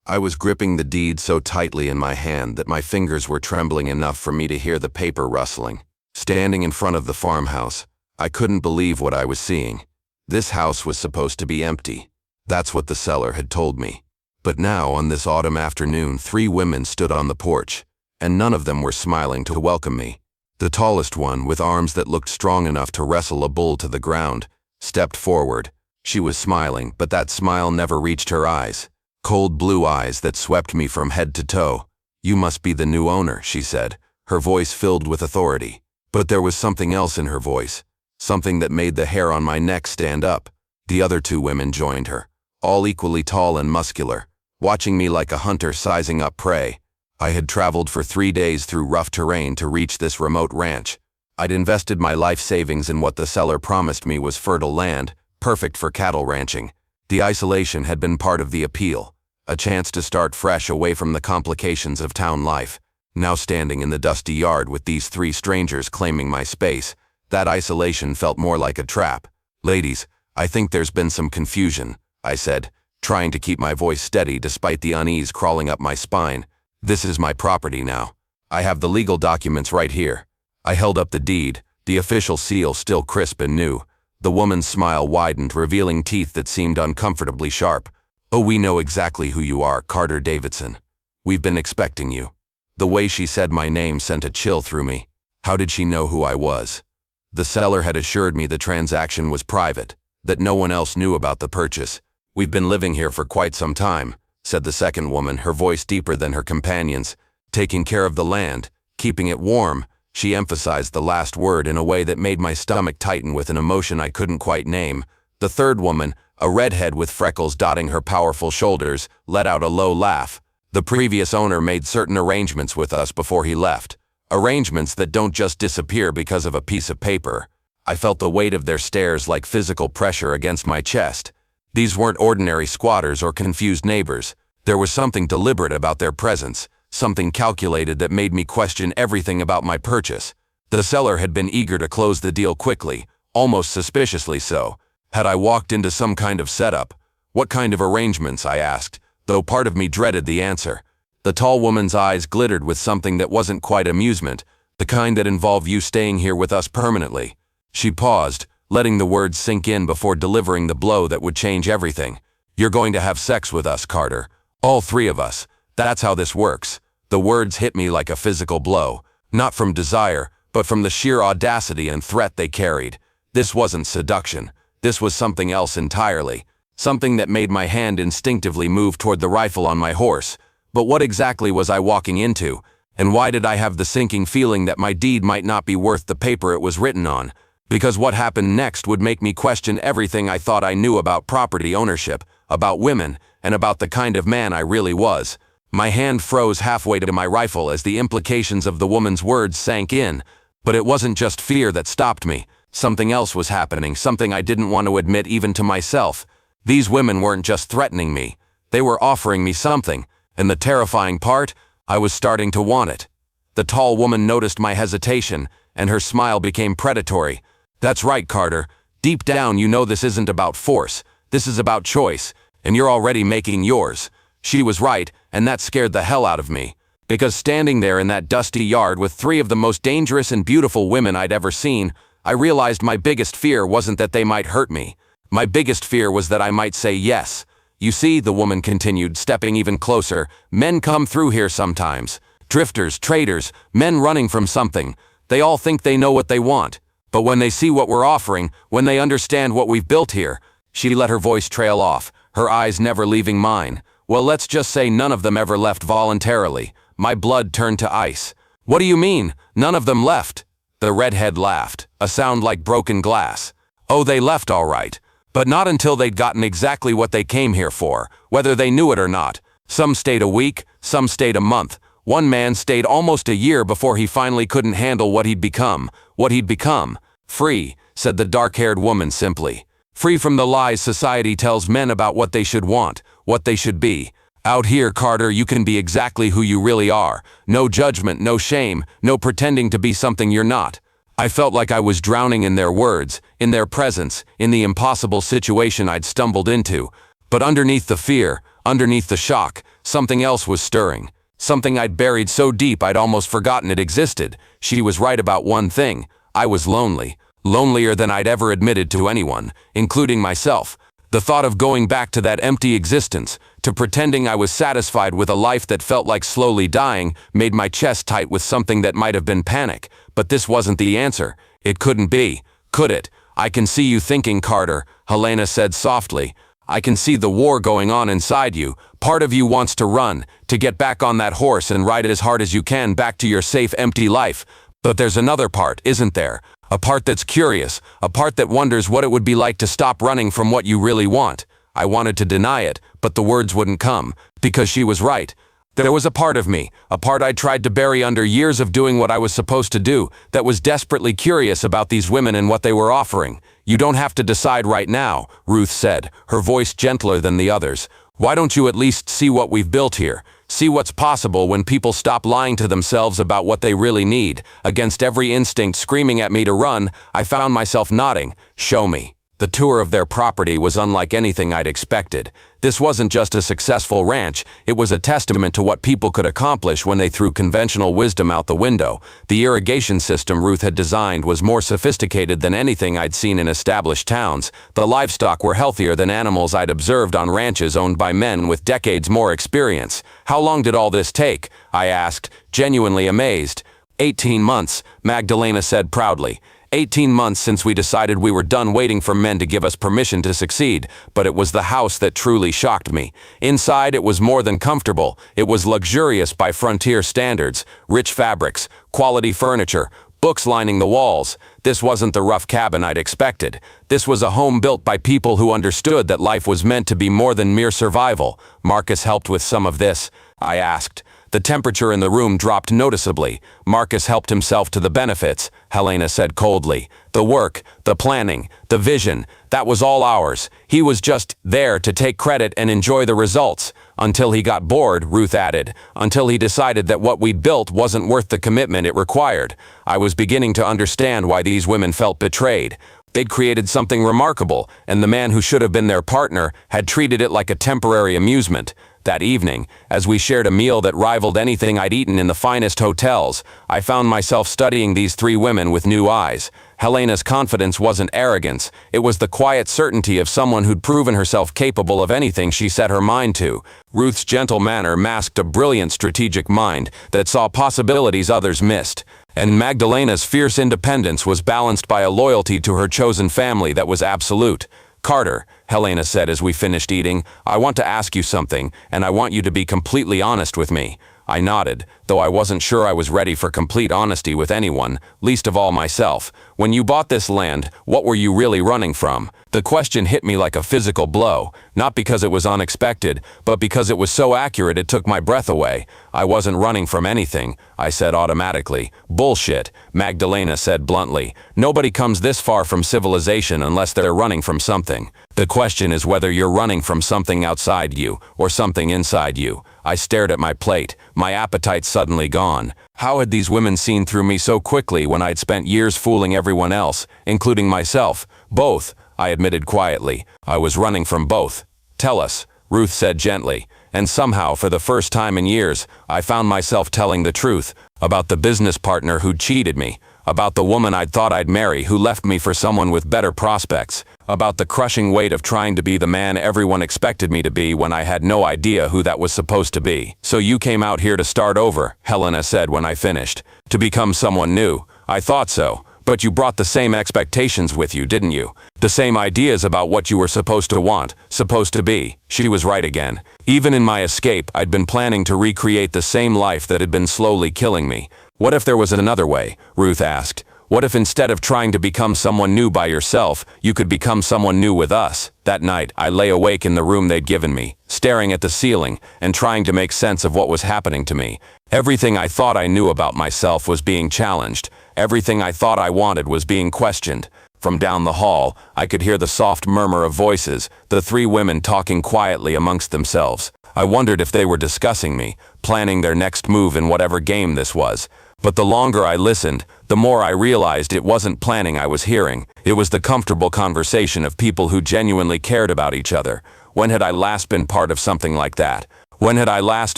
I was gripping the deed so tightly in my hand that my fingers were trembling enough for me to hear the paper rustling. Standing in front of the farmhouse, I couldn't believe what I was seeing. This house was supposed to be empty. That's what the seller had told me. But now, on this autumn afternoon, 3 women stood on the porch, and none of them were smiling to welcome me. The tallest one, with arms that looked strong enough to wrestle a bull to the ground, stepped forward. She was smiling, but that smile never reached her eyes. Cold blue eyes that swept me from head to toe. "You must be the new owner," she said, her voice filled with authority. But there was something else in her voice, something that made the hair on my neck stand up. The other 2 women joined her, all equally tall and muscular, watching me like a hunter sizing up prey. I had traveled for 3 days through rough terrain to reach this remote ranch. I'd invested my life savings in what the seller promised me was fertile land, perfect for cattle ranching. The isolation had been part of the appeal, a chance to start fresh away from the complications of town life. Now standing in the dusty yard with these 3 strangers claiming my space, that isolation felt more like a trap. "Ladies, I think there's been some confusion," I said, trying to keep my voice steady despite the unease crawling up my spine. "This is my property now. I have the legal documents right here." I held up the deed, the official seal still crisp and new. The woman's smile widened, revealing teeth that seemed uncomfortably sharp. "Oh, we know exactly who you are, Carter Davidson. We've been expecting you." The way she said my name sent a chill through me. How did she know who I was? The seller had assured me the transaction was private, that no one else knew about the purchase. "We've been living here for quite some time," said the second woman, her voice deeper than her companions. "Taking care of the land, keeping it warm." She emphasized the last word in a way that made my stomach tighten with an emotion I couldn't quite name. The third woman, a redhead with freckles dotting her powerful shoulders, let out a low laugh. "The previous owner made certain arrangements with us before he left. Arrangements that don't just disappear because of a piece of paper." I felt the weight of their stares like physical pressure against my chest. These weren't ordinary squatters or confused neighbors. There was something deliberate about their presence, something calculated that made me question everything about my purchase. The seller had been eager to close the deal quickly, almost suspiciously so. Had I walked into some kind of setup? "What kind of arrangements?" I asked, though part of me dreaded the answer. The tall woman's eyes glittered with something that wasn't quite amusement, the kind that involved you staying here with us permanently. She paused, letting the words sink in before delivering the blow that would change everything. "You're going to have sex with us, Carter. All 3 of us. That's how this works." The words hit me like a physical blow, not from desire, but from the sheer audacity and threat they carried. This wasn't seduction. This was something else entirely. Something that made my hand instinctively move toward the rifle on my horse. But what exactly was I walking into? And why did I have the sinking feeling that my deed might not be worth the paper it was written on? Because what happened next would make me question everything I thought I knew about property ownership, about women, and about the kind of man I really was. My hand froze halfway to my rifle as the implications of the woman's words sank in. But it wasn't just fear that stopped me. Something else was happening, something I didn't want to admit even to myself. These women weren't just threatening me. They were offering me something. And the terrifying part, I was starting to want it. The tall woman noticed my hesitation, and her smile became predatory. "That's right, Carter. Deep down you know this isn't about force. This is about choice, and you're already making yours." She was right, and that scared the hell out of me. Because standing there in that dusty yard with 3 of the most dangerous and beautiful women I'd ever seen, I realized my biggest fear wasn't that they might hurt me. My biggest fear was that I might say yes. "You see," the woman continued, stepping even closer, "men come through here sometimes. Drifters, traders, men running from something. They all think they know what they want. But when they see what we're offering, when they understand what we've built here..." She let her voice trail off, her eyes never leaving mine. "Well, let's just say none of them ever left voluntarily." My blood turned to ice. "What do you mean? None of them left?" The redhead laughed, a sound like broken glass. "Oh, they left all right. But not until they'd gotten exactly what they came here for, whether they knew it or not. Some stayed a week, some stayed a month. One man stayed almost a year before he finally couldn't handle what he'd become. What he'd become. Free," said the dark-haired woman simply. "Free from the lies society tells men about what they should want, what they should be. Out here, Carter, you can be exactly who you really are. No judgment, no shame, no pretending to be something you're not." I felt like I was drowning in their words, in their presence, in the impossible situation I'd stumbled into. But underneath the fear, underneath the shock, Something else was stirring. Something I'd buried so deep I'd almost forgotten it existed. She was right about one thing. I was lonely. Lonelier than I'd ever admitted to anyone, including myself. The thought of going back to that empty existence, to pretending I was satisfied with a life that felt like slowly dying, made my chest tight with something that might have been panic. But this wasn't the answer. It couldn't be. Could it? I can see you thinking, Carter, Helena said softly. I can see the war going on inside you. Part of you wants to run, to get back on that horse and ride it as hard as you can back to your safe, empty life. But there's another part, isn't there? A part that's curious, a part that wonders what it would be like to stop running from what you really want. I wanted to deny it, but the words wouldn't come, because she was right. There was a part of me, a part I'd tried to bury under years of doing what I was supposed to do, that was desperately curious about these women and what they were offering. You don't have to decide right now, Ruth said, her voice gentler than the others. Why don't you at least see what we've built here? See what's possible when people stop lying to themselves about what they really need. Against every instinct screaming at me to run, I found myself nodding. Show me. The tour of their property was unlike anything I'd expected. This wasn't just a successful ranch, it was a testament to what people could accomplish when they threw conventional wisdom out the window. The irrigation system Ruth had designed was more sophisticated than anything I'd seen in established towns. The livestock were healthier than animals I'd observed on ranches owned by men with decades more experience. How long did all this take? I asked, genuinely amazed. 18 months, Magdalena said proudly. 18 months since we decided we were done waiting for men to give us permission to succeed, but it was the house that truly shocked me. Inside, it was more than comfortable. It was luxurious by frontier standards, rich fabrics, quality furniture, books lining the walls. This wasn't the rough cabin I'd expected. This was a home built by people who understood that life was meant to be more than mere survival. Marcus helped with some of this, I asked. The temperature in the room dropped noticeably. Marcus helped himself to the benefits, Helena said coldly. The work, the planning, the vision, that was all ours. He was just there to take credit and enjoy the results. Until he got bored, Ruth added. Until he decided that what we'd built wasn't worth the commitment it required. I was beginning to understand why these women felt betrayed. They'd created something remarkable, and the man who should have been their partner had treated it like a temporary amusement. That evening, as we shared a meal that rivaled anything I'd eaten in the finest hotels, I found myself studying these three women with new eyes. Helena's confidence wasn't arrogance, it was the quiet certainty of someone who'd proven herself capable of anything she set her mind to. Ruth's gentle manner masked a brilliant strategic mind that saw possibilities others missed. And Magdalena's fierce independence was balanced by a loyalty to her chosen family that was absolute. Carter, Helena said as we finished eating, I want to ask you something, and I want you to be completely honest with me. I nodded, though I wasn't sure I was ready for complete honesty with anyone, least of all myself. When you bought this land, what were you really running from? The question hit me like a physical blow, not because it was unexpected, but because it was so accurate it took my breath away. I wasn't running from anything, I said automatically. Bullshit, Magdalena said bluntly. Nobody comes this far from civilization unless they're running from something. The question is whether you're running from something outside you, or something inside you. I stared at my plate, my appetite suddenly gone. How had these women seen through me so quickly when I'd spent years fooling everyone else, including myself? Both, I admitted quietly. I was running from both. Tell us, Ruth said gently. And somehow, for the first time in years, I found myself telling the truth about the business partner who'd cheated me, about the woman I'd thought I'd marry who left me for someone with better prospects, about the crushing weight of trying to be the man everyone expected me to be when I had no idea who that was supposed to be. So you came out here to start over, Helena said when I finished. To become someone new. I thought so. But you brought the same expectations with you, didn't you? The same ideas about what you were supposed to want, supposed to be. She was right again. Even in my escape, I'd been planning to recreate the same life that had been slowly killing me. What if there was another way? Ruth asked. What if instead of trying to become someone new by yourself, you could become someone new with us? That night, I lay awake in the room they'd given me, staring at the ceiling and trying to make sense of what was happening to me. Everything I thought I knew about myself was being challenged. Everything I thought I wanted was being questioned. From down the hall, I could hear the soft murmur of voices, the three women talking quietly amongst themselves. I wondered if they were discussing me, planning their next move in whatever game this was. But the longer I listened, the more I realized it wasn't planning I was hearing. It was the comfortable conversation of people who genuinely cared about each other. When had I last been part of something like that? When had I last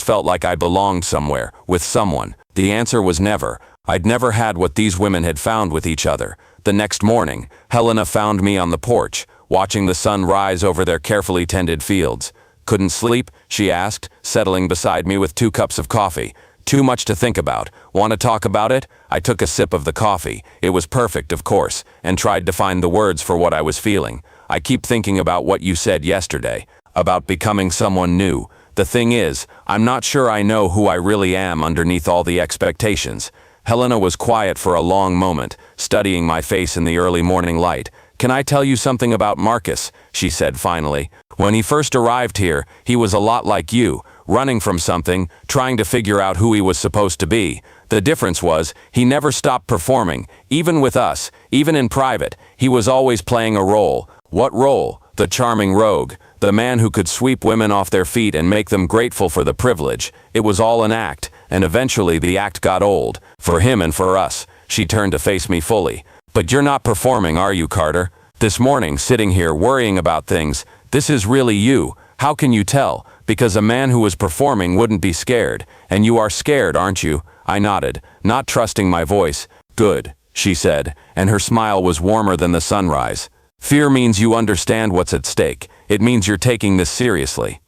felt like I belonged somewhere, with someone? The answer was never. I'd never had what these women had found with each other. The next morning, Helena found me on the porch, watching the sun rise over their carefully tended fields. "Couldn't sleep?" she asked, settling beside me with 2 cups of coffee. "Too much to think about. Want to talk about it?" I took a sip of the coffee. It was perfect, of course, and tried to find the words for what I was feeling. "I keep thinking about what you said yesterday, about becoming someone new. The thing is, I'm not sure I know who I really am underneath all the expectations." Helena was quiet for a long moment, studying my face in the early morning light. "Can I tell you something about Marcus?" she said finally. "When he first arrived here, he was a lot like you, running from something, trying to figure out who he was supposed to be. The difference was, he never stopped performing, even with us, even in private. He was always playing a role." "What role?" "The charming rogue, the man who could sweep women off their feet and make them grateful for the privilege. It was all an act, and eventually the act got old, for him and for us." She turned to face me fully. "But you're not performing, are you, Carter? This morning, sitting here worrying about things, this is really you. How can you tell? Because a man who was performing wouldn't be scared. And you are scared, aren't you?" I nodded, not trusting my voice. "Good," she said, and her smile was warmer than the sunrise. "Fear means you understand what's at stake. It means you're taking this seriously."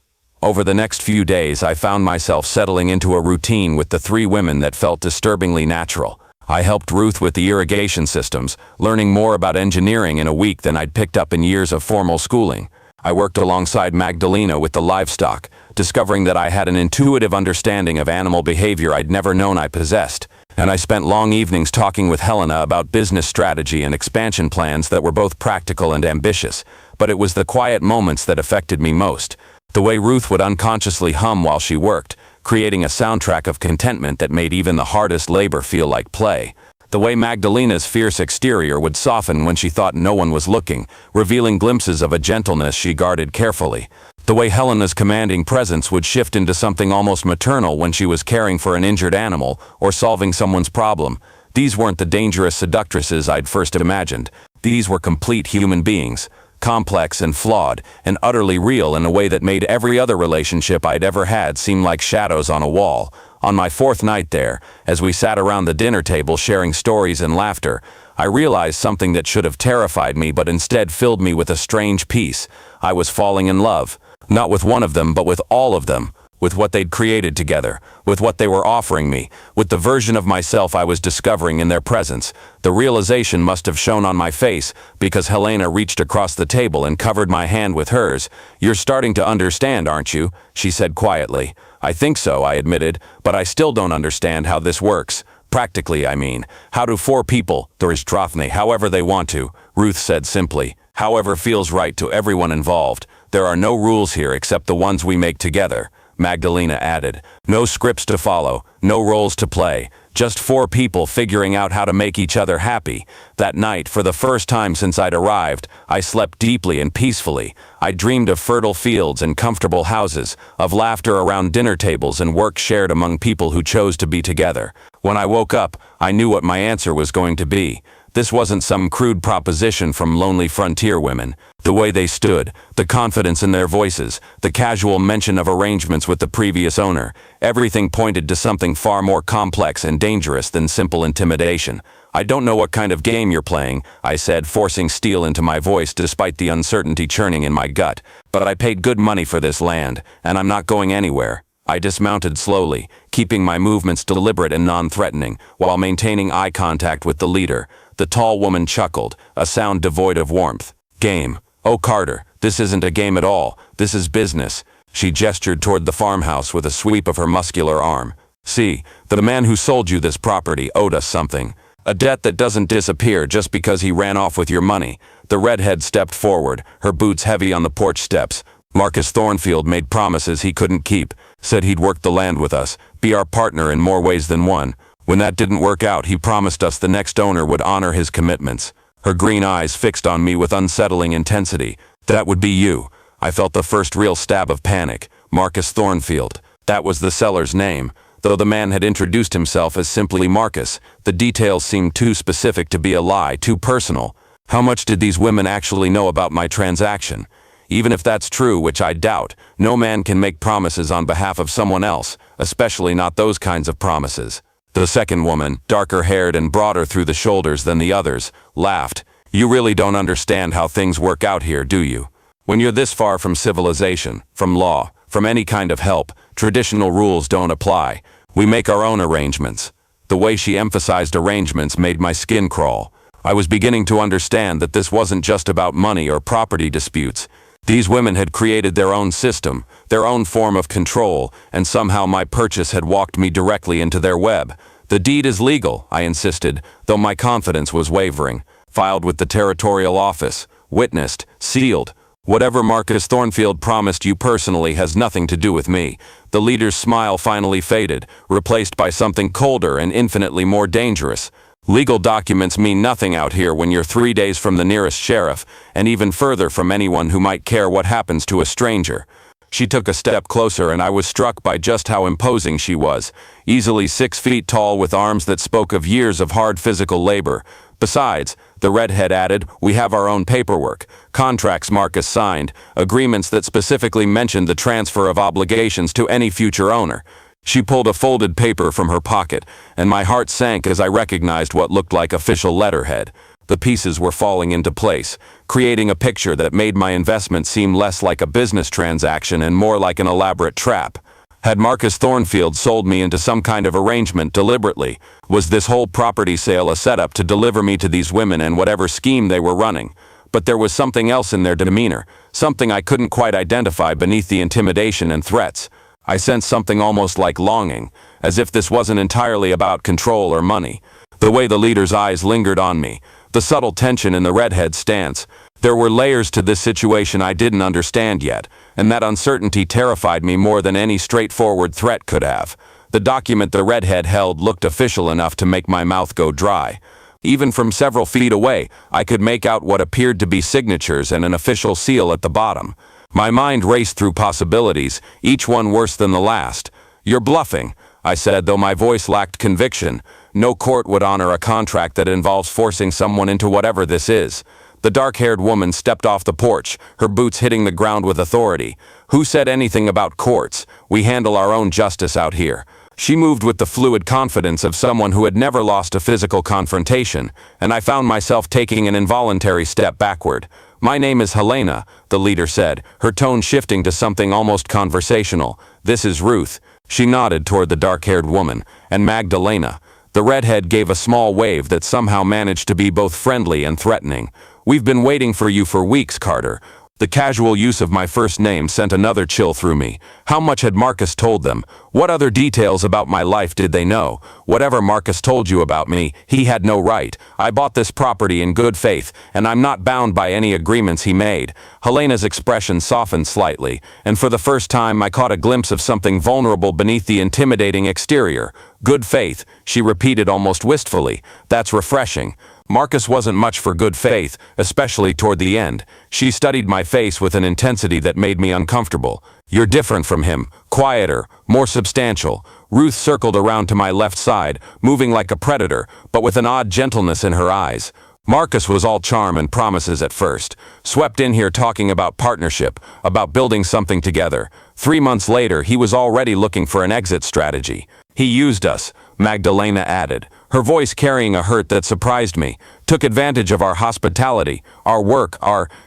Over the next few days, I found myself settling into a routine with the 3 women that felt disturbingly natural. I helped Ruth with the irrigation systems, learning more about engineering in a week than I'd picked up in years of formal schooling. I worked alongside Magdalena with the livestock, discovering that I had an intuitive understanding of animal behavior I'd never known I possessed. And I spent long evenings talking with Helena about business strategy and expansion plans that were both practical and ambitious. But it was the quiet moments that affected me most. The way Ruth would unconsciously hum while she worked, creating a soundtrack of contentment that made even the hardest labor feel like play. The way Magdalena's fierce exterior would soften when she thought no one was looking, revealing glimpses of a gentleness she guarded carefully. The way Helena's commanding presence would shift into something almost maternal when she was caring for an injured animal or solving someone's problem. These weren't the dangerous seductresses I'd first imagined. These were complete human beings, complex and flawed, and utterly real in a way that made every other relationship I'd ever had seem like shadows on a wall. On my 4th night there, as we sat around the dinner table sharing stories and laughter, I realized something that should have terrified me but instead filled me with a strange peace. I was falling in love. Not with one of them, but with all of them. With what they'd created together, with what they were offering me, with the version of myself I was discovering in their presence. The realization must have shown on my face, because Helena reached across the table and covered my hand with hers. "You're starting to understand, aren't you?" she said quietly. "I think so," I admitted, "but I still don't understand how this works. Practically, I mean. How do 4 people, however they want to," Ruth said simply. "However feels right to everyone involved. There are no rules here except the ones we make together," Magdalena added. "No scripts to follow, no roles to play, just 4 people figuring out how to make each other happy." That night, for the first time since I'd arrived, I slept deeply and peacefully. I dreamed of fertile fields and comfortable houses, of laughter around dinner tables and work shared among people who chose to be together. When I woke up, I knew what my answer was going to be. This wasn't some crude proposition from lonely frontier women. The way they stood, the confidence in their voices, the casual mention of arrangements with the previous owner, everything pointed to something far more complex and dangerous than simple intimidation. "I don't know what kind of game you're playing," I said, forcing steel into my voice despite the uncertainty churning in my gut. "But I paid good money for this land, and I'm not going anywhere." I dismounted slowly, keeping my movements deliberate and non-threatening, while maintaining eye contact with the leader. The tall woman chuckled, a sound devoid of warmth. "Game? Oh, Carter, this isn't a game at all. This is business." She gestured toward the farmhouse with a sweep of her muscular arm. "See, the man who sold you this property owed us something. A debt that doesn't disappear just because he ran off with your money." The redhead stepped forward, her boots heavy on the porch steps. "Marcus Thornfield made promises he couldn't keep, said he'd work the land with us, be our partner in more ways than one. When that didn't work out, he promised us the next owner would honor his commitments." Her green eyes fixed on me with unsettling intensity. "That would be you." I felt the first real stab of panic. Marcus Thornfield. That was the seller's name. Though the man had introduced himself as simply Marcus, the details seemed too specific to be a lie, too personal. How much did these women actually know about my transaction? Even if that's true, which I doubt, no man can make promises on behalf of someone else, especially not those kinds of promises. The second woman, darker-haired and broader through the shoulders than the others, laughed. You really don't understand how things work out here, do you? When you're this far from civilization, from law, from any kind of help, traditional rules don't apply. We make our own arrangements. The way she emphasized arrangements made my skin crawl. I was beginning to understand that this wasn't just about money or property disputes. These women had created their own system, their own form of control, and somehow my purchase had walked me directly into their web. The deed is legal, I insisted, though my confidence was wavering. Filed with the territorial office, witnessed, sealed. Whatever Marcus Thornfield promised you personally has nothing to do with me. The leader's smile finally faded, replaced by something colder and infinitely more dangerous. Legal documents mean nothing out here when you're 3 days from the nearest sheriff, and even further from anyone who might care what happens to a stranger. She took a step closer and I was struck by just how imposing she was. Easily 6 feet tall with arms that spoke of years of hard physical labor. Besides, the redhead added, we have our own paperwork, contracts Marcus signed, agreements that specifically mentioned the transfer of obligations to any future owner. She pulled a folded paper from her pocket, and my heart sank as I recognized what looked like official letterhead. The pieces were falling into place, creating a picture that made my investment seem less like a business transaction and more like an elaborate trap. Had Marcus Thornfield sold me into some kind of arrangement deliberately? Was this whole property sale a setup to deliver me to these women and whatever scheme they were running? But there was something else in their demeanor, something I couldn't quite identify beneath the intimidation and threats. I sensed something almost like longing, as if this wasn't entirely about control or money. The way the leader's eyes lingered on me, the subtle tension in the redhead's stance. There were layers to this situation I didn't understand yet, and that uncertainty terrified me more than any straightforward threat could have. The document the redhead held looked official enough to make my mouth go dry. Even from several feet away, I could make out what appeared to be signatures and an official seal at the bottom. My mind raced through possibilities, each one worse than the last. You're bluffing, I said, though my voice lacked conviction. No court would honor a contract that involves forcing someone into whatever this is. The dark-haired woman stepped off the porch, her boots hitting the ground with authority. Who said anything about courts? We handle our own justice out here. She moved with the fluid confidence of someone who had never lost a physical confrontation, and I found myself taking an involuntary step backward. My name is Helena, the leader said, her tone shifting to something almost conversational. This is Ruth. She nodded toward the dark-haired woman, and Magdalena. The redhead gave a small wave that somehow managed to be both friendly and threatening. We've been waiting for you for weeks, Carter. The casual use of my first name sent another chill through me. How much had Marcus told them? What other details about my life did they know? Whatever Marcus told you about me, he had no right. I bought this property in good faith, and I'm not bound by any agreements he made. Helena's expression softened slightly, and for the first time I caught a glimpse of something vulnerable beneath the intimidating exterior. Good faith, she repeated almost wistfully. That's refreshing. Marcus wasn't much for good faith, especially toward the end. She studied my face with an intensity that made me uncomfortable. You're different from him, quieter, more substantial. Ruth circled around to my left side, moving like a predator, but with an odd gentleness in her eyes. Marcus was all charm and promises at first. Swept in here talking about partnership, about building something together. 3 months later, he was already looking for an exit strategy. He used us, Magdalena added, her voice carrying a hurt that surprised me. Took advantage of our hospitality, our work,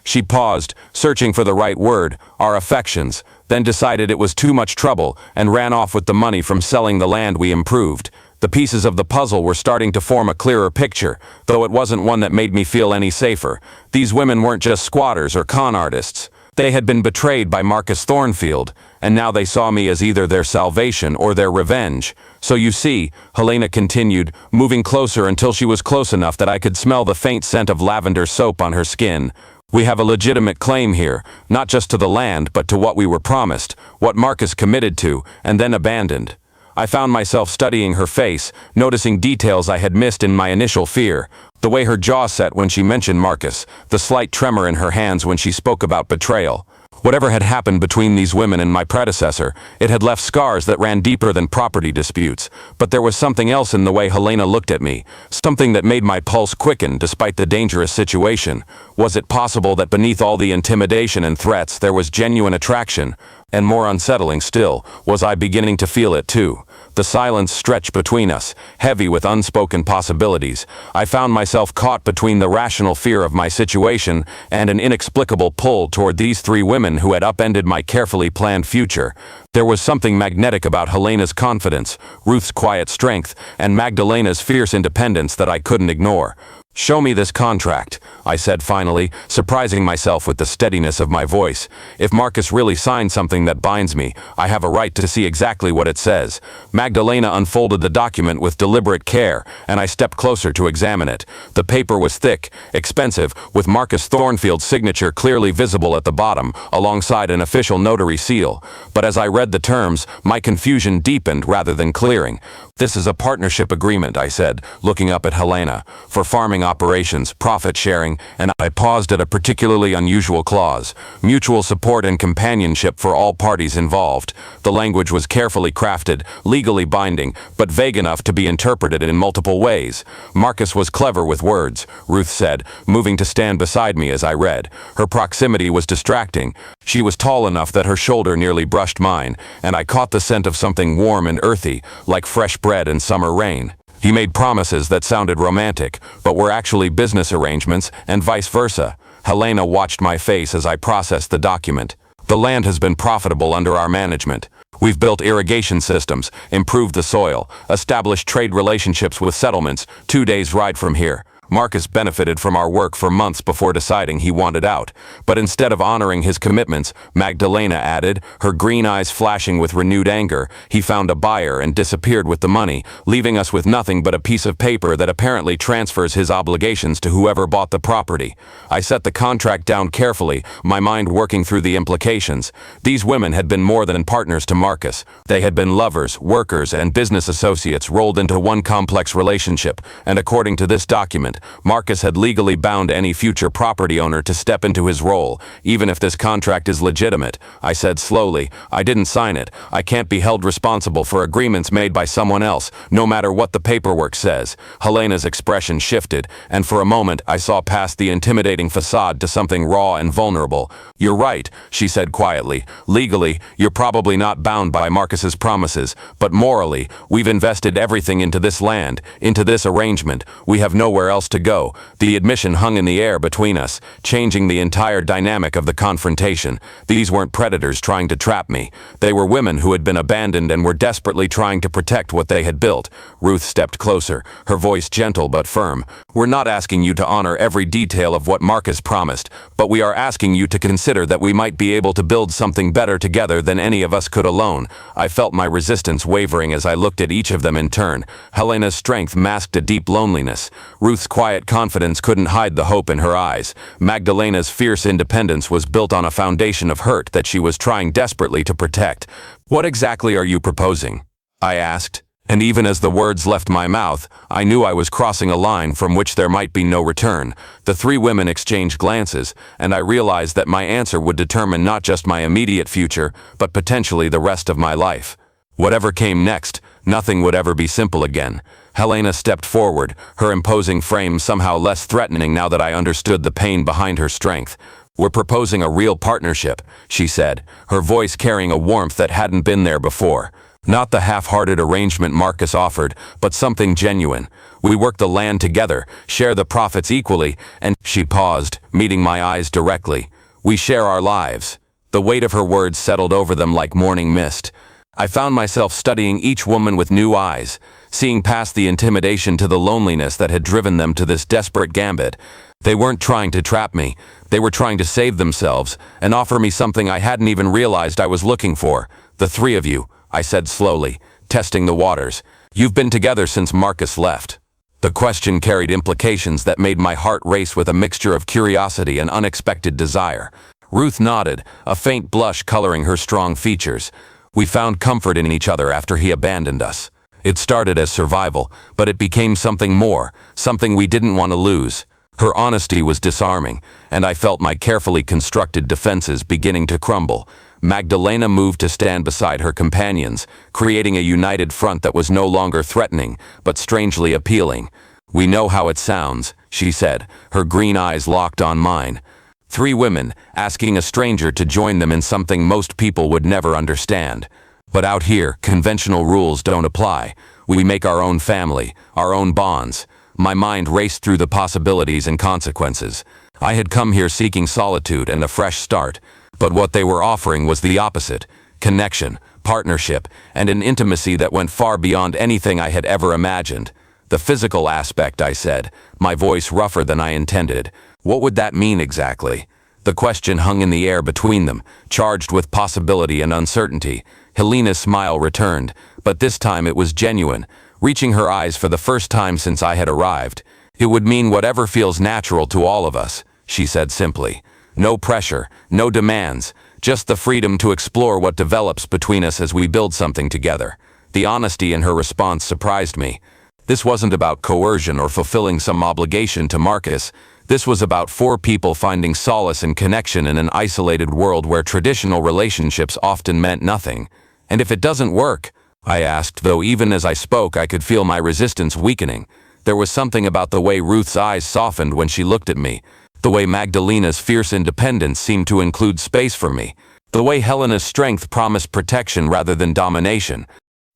she paused, searching for the right word, our affections, then decided it was too much trouble and ran off with the money from selling the land we improved. The pieces of the puzzle were starting to form a clearer picture, though it wasn't one that made me feel any safer. These women weren't just squatters or con artists. They had been betrayed by Marcus Thornfield, and now they saw me as either their salvation or their revenge. So you see, Helena continued, moving closer until she was close enough that I could smell the faint scent of lavender soap on her skin. We have a legitimate claim here, not just to the land, but to what we were promised, what Marcus committed to, and then abandoned. I found myself studying her face, noticing details I had missed in my initial fear. The way her jaw set when she mentioned Marcus, the slight tremor in her hands when she spoke about betrayal. Whatever had happened between these women and my predecessor, it had left scars that ran deeper than property disputes. But there was something else in the way Helena looked at me, something that made my pulse quicken despite the dangerous situation. Was it possible that beneath all the intimidation and threats there was genuine attraction? And more unsettling still, was I beginning to feel it too? The silence stretched between us, heavy with unspoken possibilities. I found myself caught between the rational fear of my situation and an inexplicable pull toward these three women who had upended my carefully planned future. There was something magnetic about Helena's confidence, Ruth's quiet strength, and Magdalena's fierce independence that I couldn't ignore. "Show me this contract," I said finally, surprising myself with the steadiness of my voice. "If Marcus really signed something that binds me, I have a right to see exactly what it says." Magdalena unfolded the document with deliberate care, and I stepped closer to examine it. The paper was thick, expensive, with Marcus Thornfield's signature clearly visible at the bottom, alongside an official notary seal. But as I read the terms, my confusion deepened rather than clearing. "This is a partnership agreement," I said, looking up at Helena, "for farming operations, profit sharing," and I paused at a particularly unusual clause: mutual support and companionship for all parties involved. The language was carefully crafted, legally binding, but vague enough to be interpreted in multiple ways. Marcus was clever with words, Ruth said, moving to stand beside me as I read. Her proximity was distracting. She was tall enough that her shoulder nearly brushed mine, and I caught the scent of something warm and earthy, like fresh bread and summer rain. He made promises that sounded romantic, but were actually business arrangements, and vice versa. Helena watched my face as I processed the document. "The land has been profitable under our management. We've built irrigation systems, improved the soil, established trade relationships with settlements 2 days' ride from here. Marcus benefited from our work for months before deciding he wanted out. But instead of honoring his commitments," Magdalena added, her green eyes flashing with renewed anger, "he found a buyer and disappeared with the money, leaving us with nothing but a piece of paper that apparently transfers his obligations to whoever bought the property." I set the contract down carefully, my mind working through the implications. These women had been more than partners to Marcus. They had been lovers, workers, and business associates rolled into one complex relationship, and according to this document, Marcus had legally bound any future property owner to step into his role, even if this contract is legitimate. I said slowly, "I didn't sign it. I can't be held responsible for agreements made by someone else, no matter what the paperwork says." Helena's expression shifted, and for a moment I saw past the intimidating facade to something raw and vulnerable. "You're right," she said quietly. "Legally, you're probably not bound by Marcus's promises, but morally, we've invested everything into this land, into this arrangement. We have nowhere else to go." The admission hung in the air between us, changing the entire dynamic of the confrontation. These weren't predators trying to trap me. They were women who had been abandoned and were desperately trying to protect what they had built. Ruth stepped closer, her voice gentle but firm. "We're not asking you to honor every detail of what Marcus promised, but we are asking you to consider that we might be able to build something better together than any of us could alone." I felt my resistance wavering as I looked at each of them in turn. Helena's strength masked a deep loneliness. Ruth's quiet confidence couldn't hide the hope in her eyes. Magdalena's fierce independence was built on a foundation of hurt that she was trying desperately to protect. "What exactly are you proposing?" I asked. And even as the words left my mouth, I knew I was crossing a line from which there might be no return. The three women exchanged glances, and I realized that my answer would determine not just my immediate future, but potentially the rest of my life. Whatever came next, nothing would ever be simple again. Helena stepped forward, her imposing frame somehow less threatening now that I understood the pain behind her strength. "We're proposing a real partnership," she said, her voice carrying a warmth that hadn't been there before. "Not the half-hearted arrangement Marcus offered, but something genuine. We work the land together, share the profits equally, and—" She paused, meeting my eyes directly. "We share our lives." The weight of her words settled over them like morning mist. I found myself studying each woman with new eyes, seeing past the intimidation to the loneliness that had driven them to this desperate gambit. They weren't trying to trap me. They were trying to save themselves and offer me something I hadn't even realized I was looking for. "The three of you," I said slowly, testing the waters. "You've been together since Marcus left." The question carried implications that made my heart race with a mixture of curiosity and unexpected desire. Ruth nodded, a faint blush coloring her strong features. "We found comfort in each other after he abandoned us. It started as survival, but it became something more, something we didn't want to lose." Her honesty was disarming, and I felt my carefully constructed defenses beginning to crumble. Magdalena moved to stand beside her companions, creating a united front that was no longer threatening, but strangely appealing. "We know how it sounds," she said, her green eyes locked on mine. Three women, asking a stranger to join them in something most people would never understand. But out here, conventional rules don't apply. We make our own family, our own bonds. My mind raced through the possibilities and consequences. I had come here seeking solitude and a fresh start, but what they were offering was the opposite: connection, partnership, and an intimacy that went far beyond anything I had ever imagined. "The physical aspect," I said, my voice rougher than I intended. What would that mean exactly? The question hung in the air between them, charged with possibility and uncertainty. Helena's smile returned, but this time it was genuine, reaching her eyes for the first time since I had arrived. "It would mean whatever feels natural to all of us," she said simply. "No pressure, no demands, just the freedom to explore what develops between us as we build something together." The honesty in her response surprised me. This wasn't about coercion or fulfilling some obligation to Marcus. This was about four people finding solace and connection in an isolated world where traditional relationships often meant nothing. "And if it doesn't work?" I asked, though even as I spoke I could feel my resistance weakening. There was something about the way Ruth's eyes softened when she looked at me, the way Magdalena's fierce independence seemed to include space for me, the way Helena's strength promised protection rather than domination.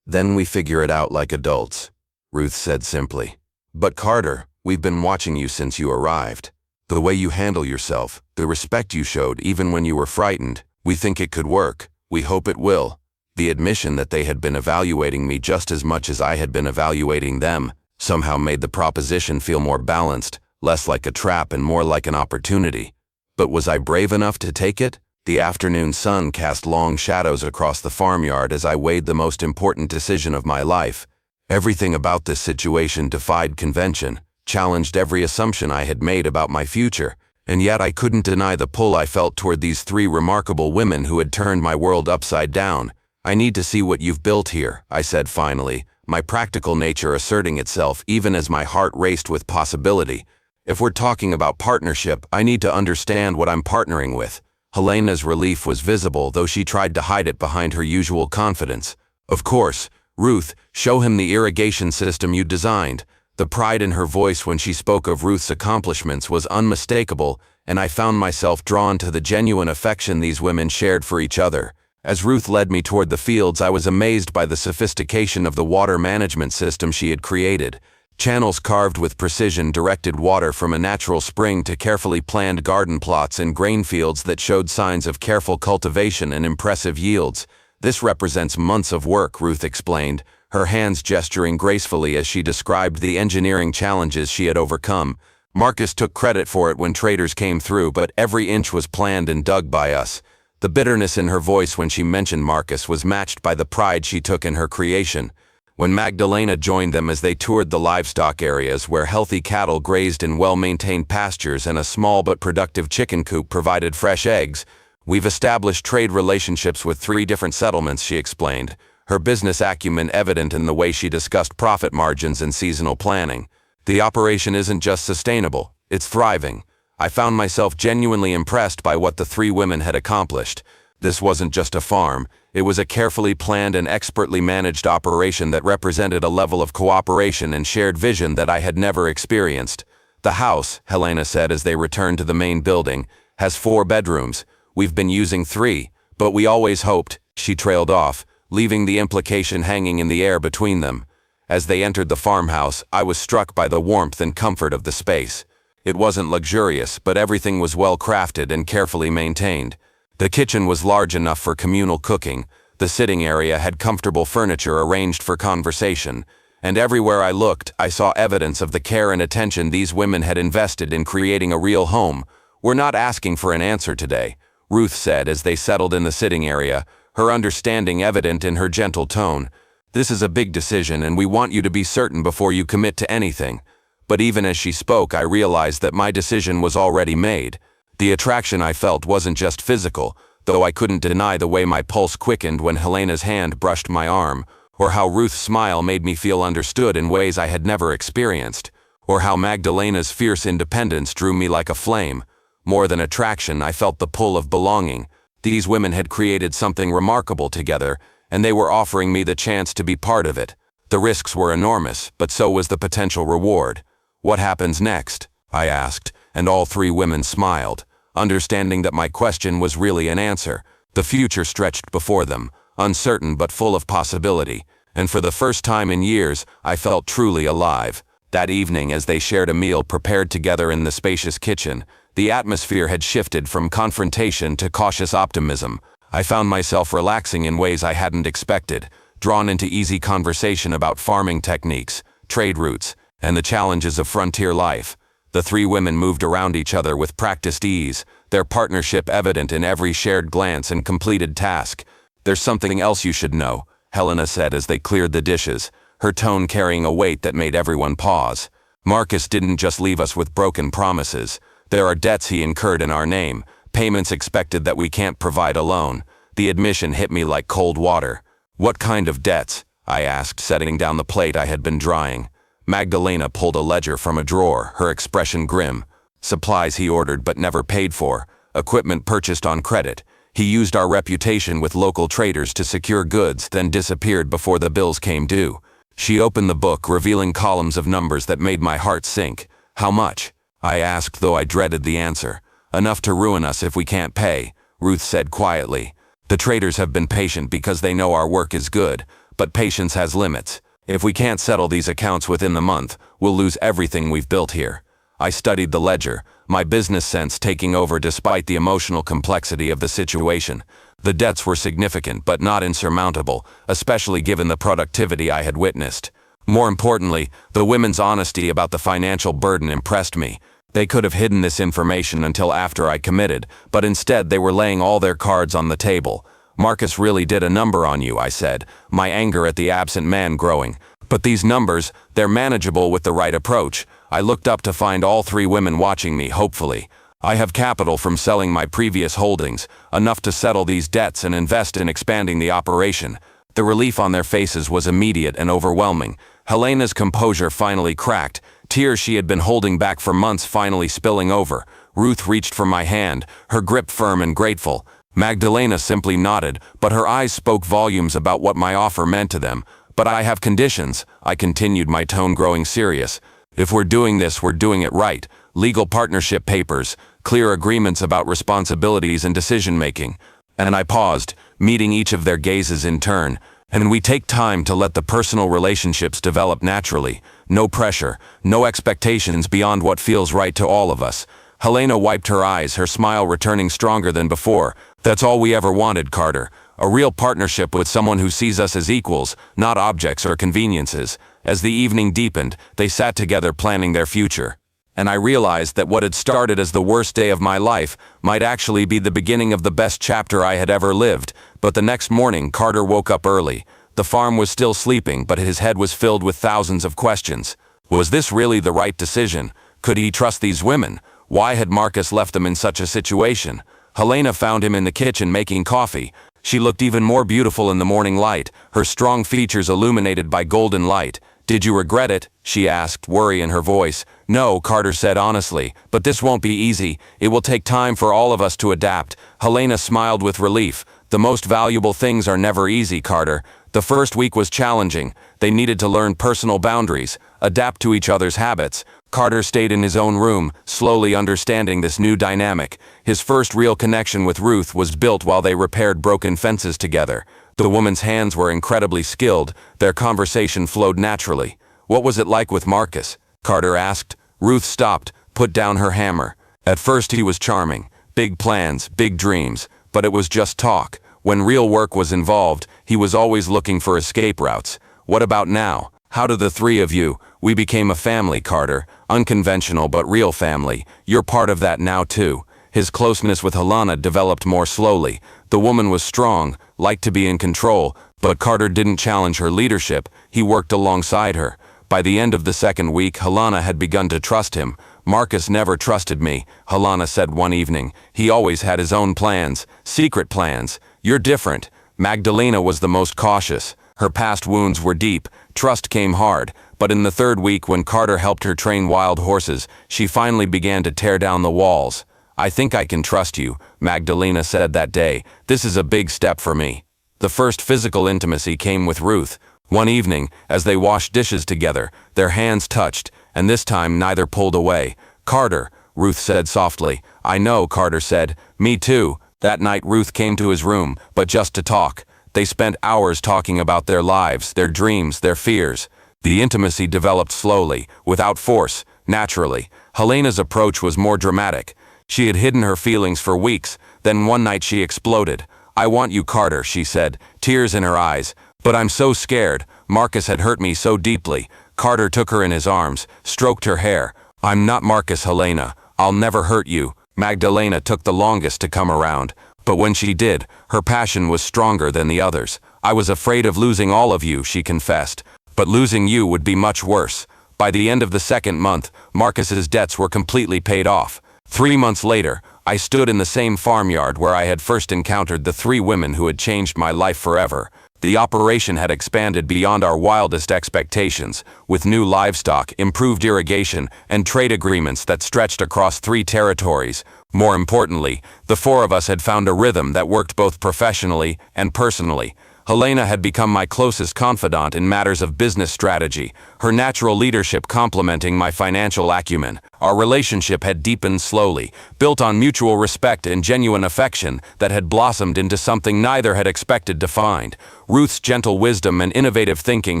"Then we figure it out like adults," Ruth said simply. "But Carter, we've been watching you since you arrived. The way you handle yourself, the respect you showed even when you were frightened, we think it could work. We hope it will." The admission that they had been evaluating me just as much as I had been evaluating them somehow made the proposition feel more balanced, less like a trap and more like an opportunity. But was I brave enough to take it? The afternoon sun cast long shadows across the farmyard as I weighed the most important decision of my life. Everything about this situation defied convention, challenged every assumption I had made about my future, and yet I couldn't deny the pull I felt toward these three remarkable women who had turned my world upside down. "I need to see what you've built here," I said finally, my practical nature asserting itself even as my heart raced with possibility. "If we're talking about partnership, I need to understand what I'm partnering with." Helena's relief was visible, though she tried to hide it behind her usual confidence. "Of course, Ruth, show him the irrigation system you designed." The pride in her voice when she spoke of Ruth's accomplishments was unmistakable, and I found myself drawn to the genuine affection these women shared for each other. As Ruth led me toward the fields, I was amazed by the sophistication of the water management system she had created. Channels carved with precision directed water from a natural spring to carefully planned garden plots and grain fields that showed signs of careful cultivation and impressive yields. "This represents months of work," Ruth explained, her hands gesturing gracefully as she described the engineering challenges she had overcome. "Marcus took credit for it when traders came through, but every inch was planned and dug by us." The bitterness in her voice when she mentioned Marcus was matched by the pride she took in her creation. When Magdalena joined them as they toured the livestock areas where healthy cattle grazed in well-maintained pastures and a small but productive chicken coop provided fresh eggs, "We've established trade relationships with 3 different settlements," she explained, her business acumen evident in the way she discussed profit margins and seasonal planning. "The operation isn't just sustainable, it's thriving." I found myself genuinely impressed by what the 3 women had accomplished. This wasn't just a farm, it was a carefully planned and expertly managed operation that represented a level of cooperation and shared vision that I had never experienced. "The house," Helena said as they returned to the main building, "has 4 bedrooms. We've been using 3, but we always hoped," she trailed off, leaving the implication hanging in the air between them. As they entered the farmhouse, I was struck by the warmth and comfort of the space. It wasn't luxurious, but everything was well crafted and carefully maintained. The kitchen was large enough for communal cooking, the sitting area had comfortable furniture arranged for conversation, and everywhere I looked, I saw evidence of the care and attention these women had invested in creating a real home. "We're not asking for an answer today," Ruth said as they settled in the sitting area, her understanding evident in her gentle tone. "This is a big decision and we want you to be certain before you commit to anything." But even as she spoke, I realized that my decision was already made. The attraction I felt wasn't just physical, though I couldn't deny the way my pulse quickened when Helena's hand brushed my arm, or how Ruth's smile made me feel understood in ways I had never experienced. or how Magdalena's fierce independence drew me like a flame. More than attraction, I felt the pull of belonging. These women had created something remarkable together, and they were offering me the chance to be part of it. The risks were enormous, but so was the potential reward. "What happens next?" I asked, and all three women smiled, understanding that my question was really an answer. The future stretched before them, uncertain but full of possibility, and for the first time in years, I felt truly alive. That evening, as they shared a meal prepared together in the spacious kitchen, the atmosphere had shifted from confrontation to cautious optimism. I found myself relaxing in ways I hadn't expected, drawn into easy conversation about farming techniques, trade routes, and the challenges of frontier life. The three women moved around each other with practiced ease, their partnership evident in every shared glance and completed task. "There's something else you should know," Helena said as they cleared the dishes, her tone carrying a weight that made everyone pause. "Marcus didn't just leave us with broken promises. There are debts he incurred in our name, payments expected that we can't provide alone." The admission hit me like cold water. "What kind of debts?" I asked, setting down the plate I had been drying. Magdalena pulled a ledger from a drawer, her expression grim. "Supplies he ordered but never paid for, equipment purchased on credit. He used our reputation with local traders to secure goods, then disappeared before the bills came due." She opened the book, revealing columns of numbers that made my heart sink. "How much?" I asked, though I dreaded the answer. "Enough to ruin us if we can't pay," Ruth said quietly. "The traders have been patient because they know our work is good, but patience has limits. If we can't settle these accounts within the month, we'll lose everything we've built here." I studied the ledger, my business sense taking over despite the emotional complexity of the situation. The debts were significant but not insurmountable, especially given the productivity I had witnessed. More importantly, the women's honesty about the financial burden impressed me. They could have hidden this information until after I committed, but instead they were laying all their cards on the table. "Marcus really did a number on you," I said, my anger at the absent man growing. "But these numbers, they're manageable with the right approach." I looked up to find all three women watching me hopefully. "I have capital from selling my previous holdings, enough to settle these debts and invest in expanding the operation." The relief on their faces was immediate and overwhelming. Helena's composure finally cracked, tears she had been holding back for months finally spilling over. Ruth reached for my hand, her grip firm and grateful. Magdalena simply nodded, but her eyes spoke volumes about what my offer meant to them. "But I have conditions," I continued, my tone growing serious. "If we're doing this, we're doing it right. Legal partnership papers, clear agreements about responsibilities and decision-making." And I paused, meeting each of their gazes in turn. "And we take time to let the personal relationships develop naturally. No pressure, no expectations beyond what feels right to all of us." Helena wiped her eyes, her smile returning stronger than before. "That's all we ever wanted, Carter. A real partnership with someone who sees us as equals, not objects or conveniences." As the evening deepened, they sat together planning their future. And I realized that what had started as the worst day of my life might actually be the beginning of the best chapter I had ever lived. But the next morning, Carter woke up early. The farm was still sleeping, but his head was filled with thousands of questions. Was this really the right decision? Could he trust these women? Why had Marcus left them in such a situation? Helena found him in the kitchen making coffee. She looked even more beautiful in the morning light, her strong features illuminated by golden light. "Did you regret it?" she asked, worry in her voice. "No," Carter said honestly, "but this won't be easy. It will take time for all of us to adapt." Helena smiled with relief. "The most valuable things are never easy, Carter. The first week was challenging. They needed to learn personal boundaries, adapt to each other's habits." Carter stayed in his own room, slowly understanding this new dynamic. His first real connection with Ruth was built while they repaired broken fences together. The woman's hands were incredibly skilled. Their conversation flowed naturally. "What was it like with Marcus?" Carter asked. Ruth stopped, put down her hammer. "At first he was charming. Big plans, big dreams. But it was just talk. When real work was involved, he was always looking for escape routes." "What about now? How do the three of you?" "We became a family, Carter. Unconventional but real family. You're part of that now too." His closeness with Helena developed more slowly. The woman was strong, liked to be in control, but Carter didn't challenge her leadership. He worked alongside her. By the end of the second week, Helena had begun to trust him. "Marcus never trusted me," Helena said one evening. "He always had his own plans, secret plans. You're different." Magdalena was the most cautious. Her past wounds were deep, trust came hard, but in the third week when Carter helped her train wild horses, she finally began to tear down the walls. "I think I can trust you," Magdalena said that day. "This is a big step for me." The first physical intimacy came with Ruth. One evening, as they washed dishes together, their hands touched, and this time neither pulled away. "Carter," Ruth said softly. "I know," Carter said. "Me too." That night Ruth came to his room, but just to talk. They spent hours talking about their lives, their dreams, their fears. The intimacy developed slowly, without force, naturally. Helena's approach was more dramatic. She had hidden her feelings for weeks, then one night she exploded. "I want you, Carter," she said, tears in her eyes. "But I'm so scared. Marcus had hurt me so deeply." Carter took her in his arms, stroked her hair. "I'm not Marcus, Helena. I'll never hurt you." Magdalena took the longest to come around. But when she did, her passion was stronger than the others. "I was afraid of losing all of you," she confessed. "But losing you would be much worse." By the end of the second month, Marcus's debts were completely paid off. 3 months later, I stood in the same farmyard where I had first encountered the 3 women who had changed my life forever. The operation had expanded beyond our wildest expectations, with new livestock, improved irrigation, and trade agreements that stretched across 3 territories. More importantly, the 4 of us had found a rhythm that worked both professionally and personally. Helena had become my closest confidant in matters of business strategy, her natural leadership complementing my financial acumen. Our relationship had deepened slowly, built on mutual respect and genuine affection that had blossomed into something neither had expected to find. Ruth's gentle wisdom and innovative thinking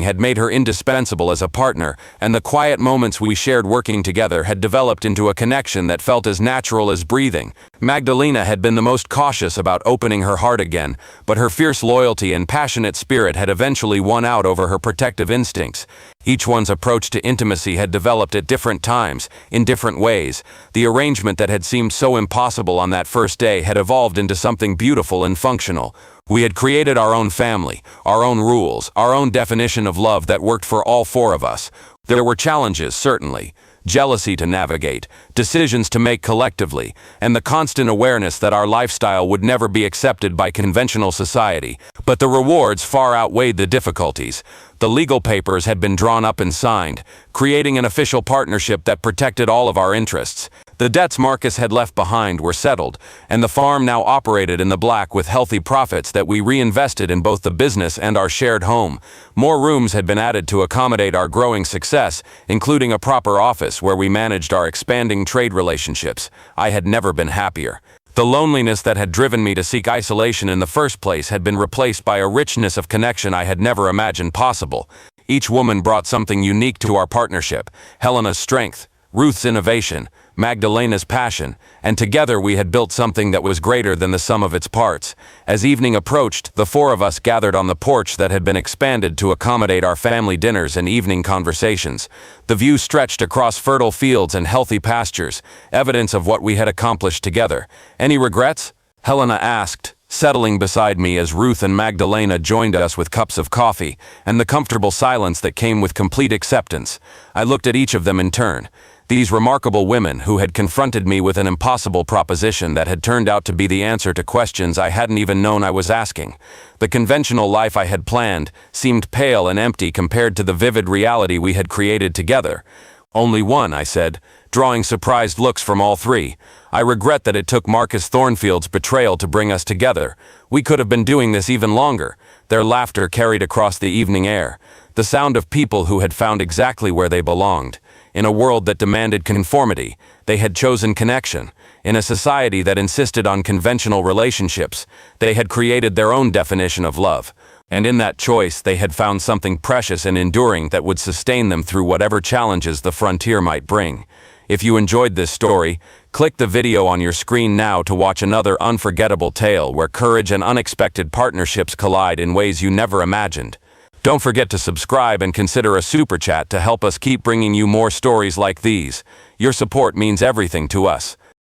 had made her indispensable as a partner, and the quiet moments we shared working together had developed into a connection that felt as natural as breathing. Magdalena had been the most cautious about opening her heart again, but her fierce loyalty and passionate spirit had eventually won out over her protective instincts. Each one's approach to intimacy had developed at different times, in different ways. The arrangement that had seemed so impossible on that first day had evolved into something beautiful and functional. We had created our own family, our own rules, our own definition of love that worked for all 4 of us. There were challenges, certainly. Jealousy to navigate, decisions to make collectively, and the constant awareness that our lifestyle would never be accepted by conventional society. But the rewards far outweighed the difficulties. The legal papers had been drawn up and signed, creating an official partnership that protected all of our interests. The debts Marcus had left behind were settled, and the farm now operated in the black with healthy profits that we reinvested in both the business and our shared home. More rooms had been added to accommodate our growing success, including a proper office where we managed our expanding trade relationships. I had never been happier. The loneliness that had driven me to seek isolation in the first place had been replaced by a richness of connection I had never imagined possible. Each woman brought something unique to our partnership: Helena's strength, Ruth's innovation, Magdalena's passion, and together we had built something that was greater than the sum of its parts. As evening approached, the 4 of us gathered on the porch that had been expanded to accommodate our family dinners and evening conversations. The view stretched across fertile fields and healthy pastures, evidence of what we had accomplished together. "Any regrets?" Helena asked, settling beside me as Ruth and Magdalena joined us with cups of coffee, and the comfortable silence that came with complete acceptance. I looked at each of them in turn. These remarkable women who had confronted me with an impossible proposition that had turned out to be the answer to questions I hadn't even known I was asking. The conventional life I had planned seemed pale and empty compared to the vivid reality we had created together. "Only one," I said, drawing surprised looks from all 3. "I regret that it took Marcus Thornfield's betrayal to bring us together. We could have been doing this even longer." Their laughter carried across the evening air, the sound of people who had found exactly where they belonged. In a world that demanded conformity, they had chosen connection. In a society that insisted on conventional relationships, they had created their own definition of love. And in that choice, they had found something precious and enduring that would sustain them through whatever challenges the frontier might bring. If you enjoyed this story, click the video on your screen now to watch another unforgettable tale where courage and unexpected partnerships collide in ways you never imagined. Don't forget to subscribe and consider a super chat to help us keep bringing you more stories like these. Your support means everything to us.